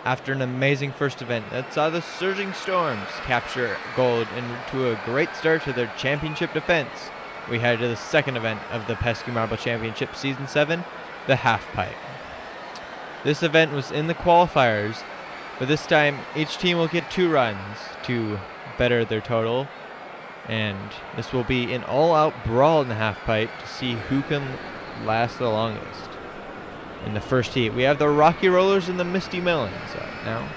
After an amazing first event that saw the Surging Storms capture gold into a great start to their championship defense, we head to the second event of the Pesky Marble Championship Season 7, the Halfpipe. This event was in the qualifiers, but this time each team will get 2 runs to better their total, and this will be an all-out brawl in the Halfpipe to see who can last the longest. In the first heat, we have the Rocky Rollers and the Misty Melons now.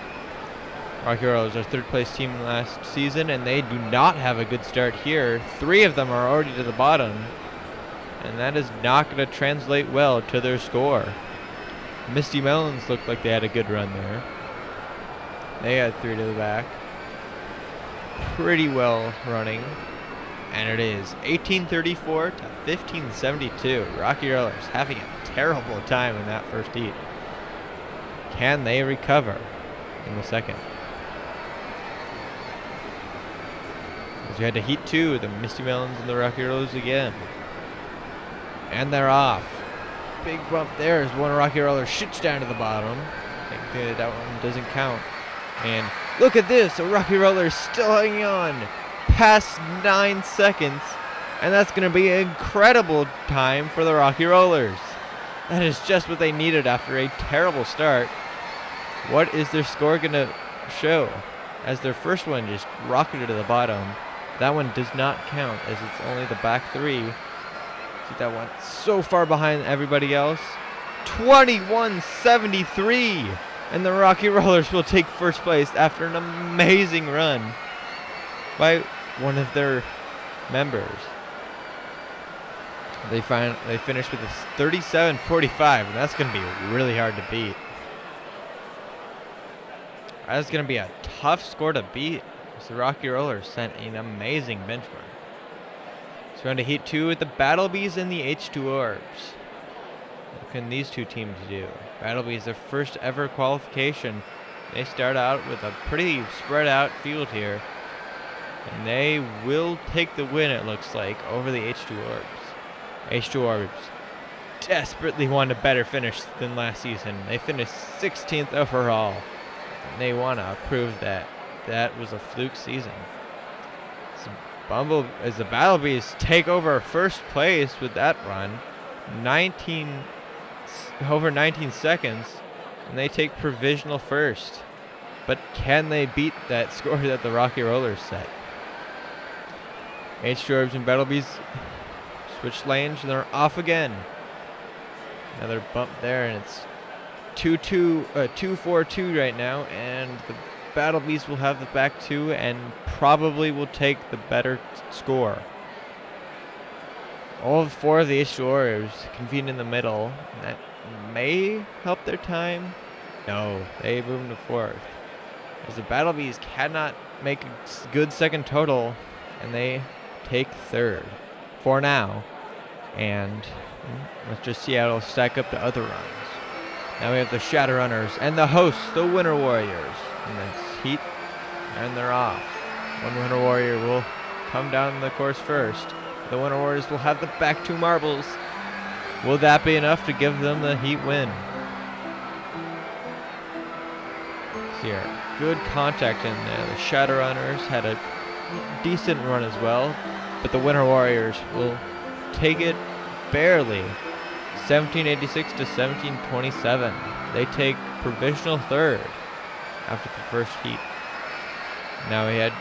Rocky Rollers are third place team last season, and they do not have a good start here. 3 of them are already to the bottom, and that is not going to translate well to their score. Misty Melons looked like they had a good run there. They had 3 to the back. Pretty well running. And it is 1834 to 1572. Rocky Rollers having a terrible time in that first heat. Can they recover in the second? As we head to heat 2, the Misty Melons and the Rocky Rollers again. And they're off. Big bump there as one Rocky Roller shoots down to the bottom. I think that one doesn't count. And look at this, a Rocky Roller still hanging on. Past 9 seconds, and that's going to be an incredible time for the Rocky Rollers. That is just what they needed after a terrible start. What is their score going to show? As their first one just rocketed to the bottom, that one does not count as it's only the back 3. See that one so far behind everybody else. 21-73, and the Rocky Rollers will take first place after an amazing run by one of their members. They finish with a 37-45, and that's going to be really hard to beat. That's going to be a tough score to beat, as the Rocky Rollers sent an amazing benchmark. So we're on to heat 2 with the Battlebees and the H2 Orbs. What can these 2 teams do? Battlebees, their first ever qualification. They start out with a pretty spread out field here, and they will take the win, it looks like, over the H2 Orbs. H2 Orbs desperately want a better finish than last season. They finished 16th overall, and they want to prove that that was a fluke season. As the Battlebees take over first place with that run, over 19 seconds, and they take provisional first. But can they beat that score that the Rocky Rollers set? H2 Orbs and Battlebees switch lanes, and they're off again. Another bump there, and it's 2-4-2 right now, and the Battlebees will have the back 2 and probably will take the better score. All 4 of the H2 Orbs convene in the middle, and that may help their time. No, they move to 4th. As the Battlebees cannot make a good second total, and they take 3rd for now. And let's just see how it'll stack up the other runs. Now we have the Shadowrunners and the hosts, the Winter Warriors, in this heat, and they're off. One Winter Warrior will come down the course first. The Winter Warriors will have the back 2 marbles. Will that be enough to give them the heat win? See here, good contact in there. The Shadowrunners had a decent run as well, but the Winter Warriors will take it barely. 1786 to 1727. They take provisional 3rd after the first heat. Now we had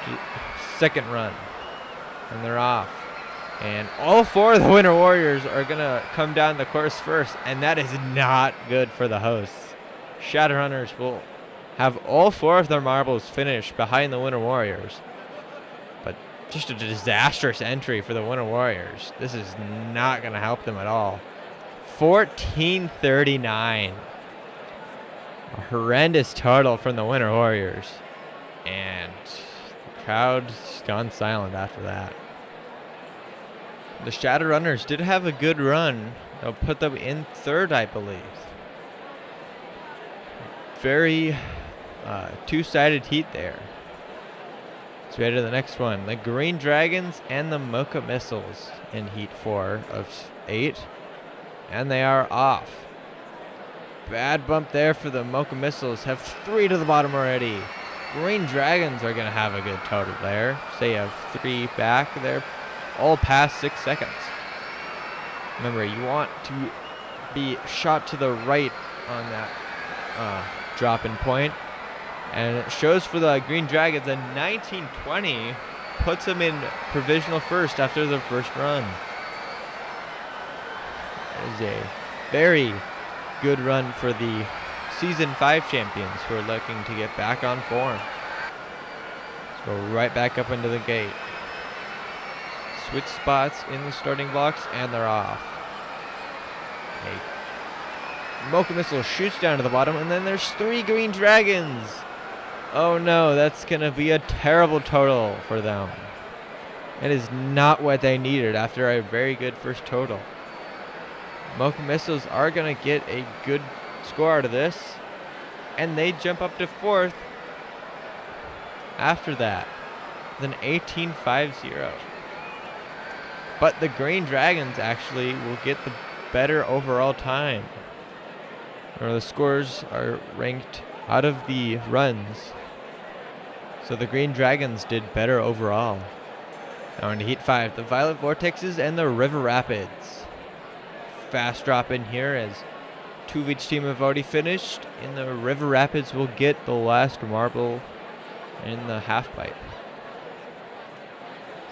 second run, and they're off. And all 4 of the Winter Warriors are going to come down the course first, and that is not good for the hosts. Shadowrunners will have all 4 of their marbles finished behind the Winter Warriors. But just a disastrous entry for the Winter Warriors. This is not going to help them at all. 1439. A horrendous total from the Winter Warriors. And the crowd's gone silent after that. The Shadowrunners did have a good run. They'll put them in 3rd, I believe. Very two-sided heat there. So we head to the next one. The Green Dragons and the Mocha Missiles in heat 4 of 8. And they are off. bad bump there for the Mocha Missiles. Have 3 to the bottom already. Green Dragons are going to have a good total there. Say have 3 back there, all past 6 seconds. Remember, you want to be shot to the right on that drop-in point. And it shows for the Green Dragons a 1920 puts them in provisional first after their first run. That is a very good run for the Season 5 champions who are looking to get back on form. Let's go right back up into the gate. Switch spots in the starting blocks, and they're off. A Mocha Missile shoots down to the bottom, and then there's 3 Green Dragons. Oh no, that's going to be a terrible total for them. It is not what they needed after a very good first total. Mocha Missiles are going to get a good score out of this, and they jump up to 4th after that with an 18.50. But the Green Dragons actually will get the better overall time. Or the scores are ranked out of the runs, so the Green Dragons did better overall. Now into Heat 5, the Violet Vortexes and the River Rapids. Fast drop in here as 2 of each team have already finished, and the River Rapids will get the last marble in the Halfpipe.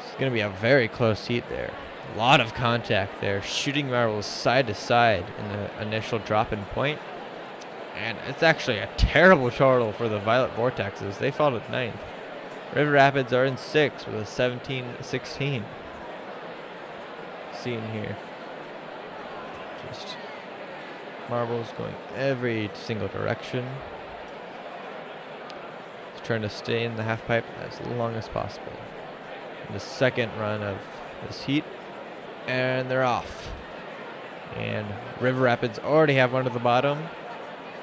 It's going to be a very close heat there. A lot of contact there, shooting marbles side to side in the initial drop-in point. And it's actually a terrible total for the Violet Vortexes. They fall at 9th. River Rapids are in 6th with a 17-16. Scene here. Just marbles going every single direction. Just trying to stay in the Halfpipe as long as possible. The second run of this heat. And they're off. And River Rapids already have 1 to the bottom.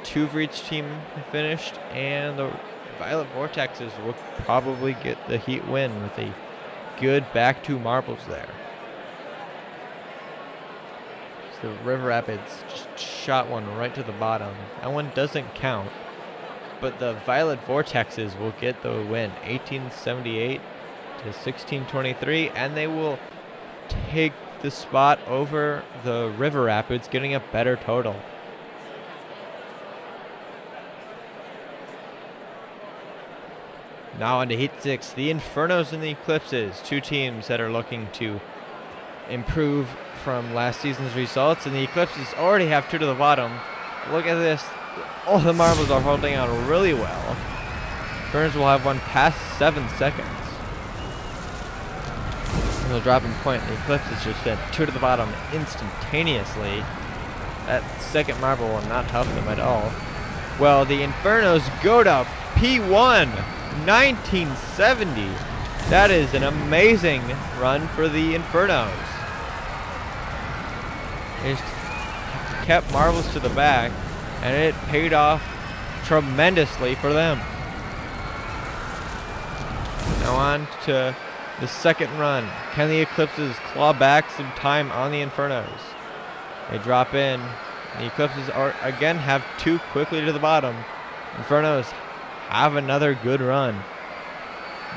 2 for each team finished, and the Violet Vortexes will probably get the heat win with a good back 2 marbles there. So River Rapids just shot 1 right to the bottom. That one doesn't count, but the Violet Vortexes will get the win, 1878 to 1623, and they will take the spot over the River Rapids, getting a better total. Now on to Heat 6, the Infernos and the Eclipses, 2 teams that are looking to improve from last season's results, and the Eclipses already have 2 to the bottom. Look at this. All the marbles are holding on really well. Infernos will have 1 past 7 seconds. And they'll drop in point. The Eclipses just sent 2 to the bottom instantaneously. That second marble will not help them at all. Well, the Infernos go to P1. 1970. That is an amazing run for the Infernos. They just kept marbles to the back, and it paid off tremendously for them. Now on to the second run. Can the Eclipses claw back some time on the Infernos? They drop in. The Eclipses again have 2 quickly to the bottom. Infernos have another good run.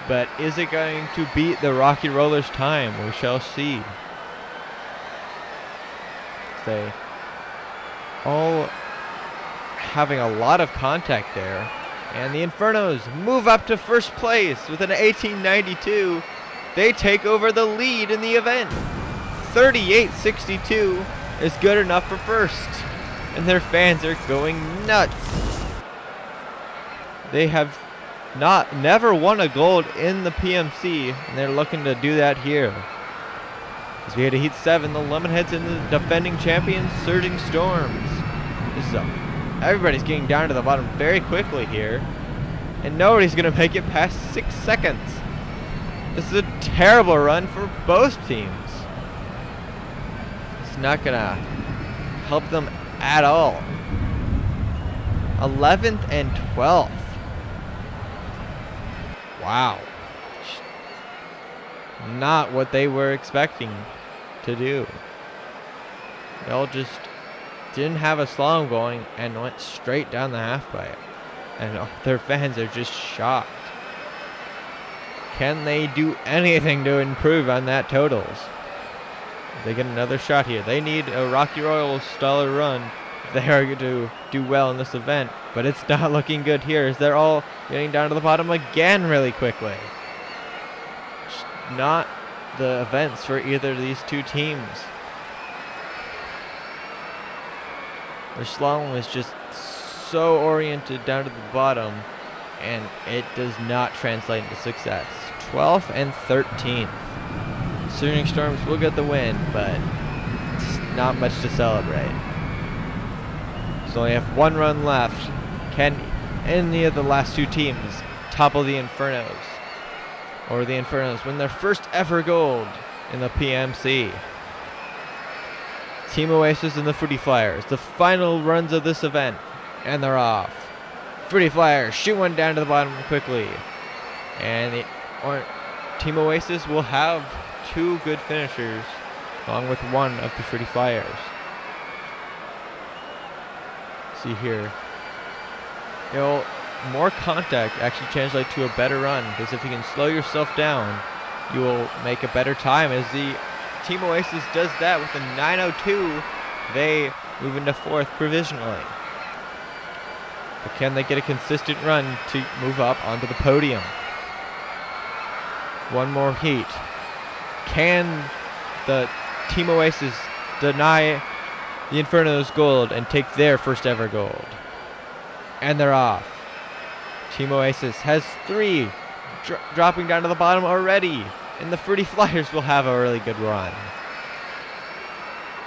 But is it going to beat the Rocky Rollers' time? We shall see. They all having a lot of contact there. And the Infernos move up to first place with an 1892. They take over the lead in the event. 38-62 is good enough for first. And their fans are going nuts. They have never won a gold in the PMC, and they're looking to do that here. As we head to Heat 7, the Lemonheads and the defending champions, Surging Storms. Everybody's getting down to the bottom very quickly here, and nobody's going to make it past 6 seconds. This is a terrible run for both teams. It's not going to help them at all. 11th and 12th. Wow. Not what they were expecting to do. They'll just didn't have a slalom going and went straight down the halfpipe. And their fans are just shocked. Can they do anything to improve on that totals? They get another shot here. They need a Rocky Royal stellar run if they are going to do well in this event. But it's not looking good here as they're all getting down to the bottom again really quickly. Just not the events for either of these two teams. Their slalom is just so oriented down to the bottom, and it does not translate into success. 12th and 13th. Surging Storms will get the win, but it's not much to celebrate. So only have one run left. Can any of the last two teams topple the Infernos? Or the Infernos win their first ever gold in the PMC? Team Oasis and the Fruity Flyers, the final runs of this event, and they're off. Fruity Flyers shoot one down to the bottom quickly. And Team Oasis will have two good finishers, along with one of the Fruity Flyers. See here. More contact actually translates to a better run, because if you can slow yourself down, you will make a better time. As the Team Oasis does that with a 9:02, they move into fourth provisionally. But can they get a consistent run to move up onto the podium? One more heat. Can the Team Oasis deny the Infernos gold and take their first ever gold? And they're off. Team Oasis has three, dropping down to the bottom already, and the Fruity Flyers will have a really good run.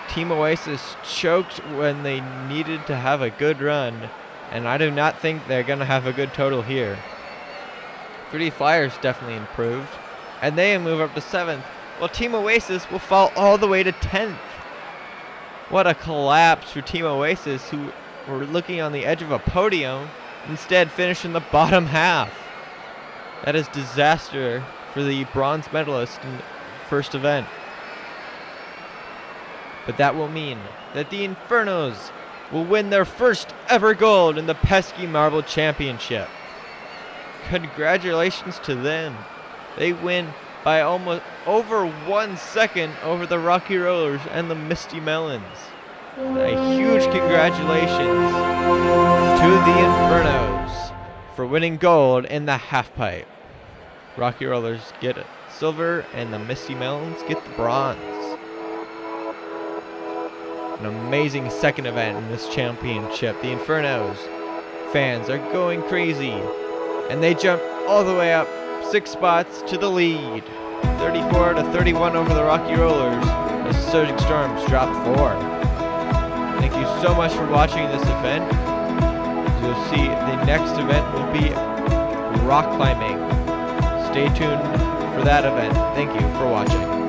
Team Oasis choked when they needed to have a good run, and I do not think they're going to have a good total here. Fruity Flyers definitely improved, and they move up to 7th, while Team Oasis will fall all the way to 10th. What a collapse for Team Oasis, who were looking on the edge of a podium, instead finish in the bottom half. That is disaster for the bronze medalist in the first event. But that will mean that the Infernos will win their first ever gold in the Pesky Marble Championship. Congratulations to them. They win by almost over 1 second over the Rocky Rollers and the Misty Melons. A huge congratulations to the Infernos for winning gold in the halfpipe. Rocky Rollers get it silver and the Misty Melons get the bronze. An amazing second event in this championship. The Infernos fans are going crazy, and they jump all the way up 6 spots to the lead. 34 to 31 over the Rocky Rollers as the Surging Storms drop 4. Thank you so much for watching this event. You'll see the next event will be rock climbing. Stay tuned for that event. Thank you for watching.